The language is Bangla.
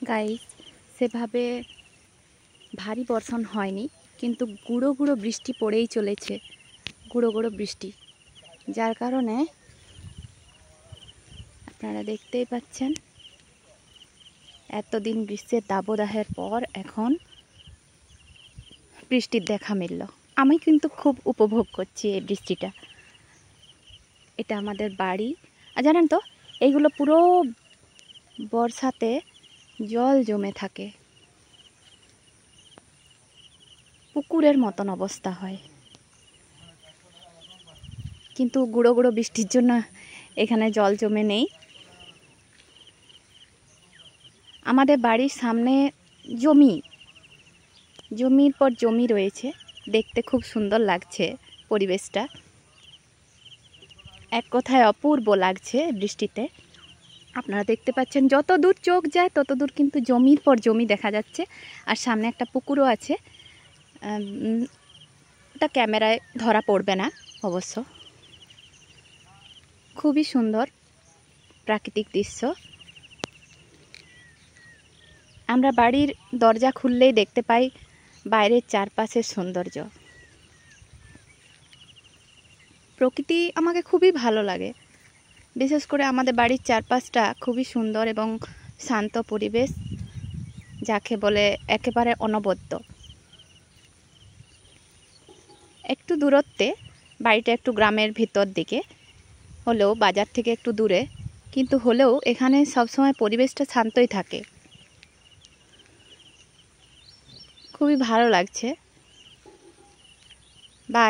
গাইস, সেভাবে ভারী বর্ষণ হয়নি, কিন্তু গুঁড়ো গুঁড়ো বৃষ্টি পড়েই চলেছে, গুঁড়ো গুঁড়ো বৃষ্টি, যার কারণে আপনারা দেখতেই পাচ্ছেন এতদিন গ্রীষ্মের দাবদাহের পর এখন বৃষ্টির দেখা মিলল। আমি কিন্তু খুব উপভোগ করছি এই বৃষ্টিটা। এটা আমাদের বাড়ি, আর জানেন তো এইগুলো পুরো বর্ষাতে জল জমে থাকে, পুকুরের মতন অবস্থা হয়, কিন্তু গুঁড়ো গুঁড়ো বৃষ্টির জন্য এখানে জল জমে নেই। আমাদের বাড়ির সামনে জমির পর জমি রয়েছে, দেখতে খুব সুন্দর লাগছে পরিবেশটা, এক কথায় অপূর্ব লাগছে বৃষ্টিতে। আপনারা দেখতে পাচ্ছেন যত দূর চোখ যায় তত দূর কিন্তু জমির পর জমি দেখা যাচ্ছে, আর সামনে একটা পুকুরও আছে। ওটা ক্যামেরায় ধরা পড়বে না অবশ্য। খুবই সুন্দর প্রাকৃতিক দৃশ্য। আমরা বাড়ির দরজা খুললেই দেখতে পাই বাইরের চারপাশের সৌন্দর্য। প্রকৃতি আমাকে খুবই ভালো লাগে, বিশেষ করে আমাদের বাড়ির চারপাশটা খুবই সুন্দর এবং শান্ত পরিবেশ, যাকে বলে একেবারে অনবদ্য। একটু দূরত্বে, বাড়িটা একটু গ্রামের ভিতর দিকে হলেও, বাজার থেকে একটু দূরে, কিন্তু হলেও এখানে সবসময় পরিবেশটা শান্তই থাকে। খুবই ভালো লাগছে। বাই।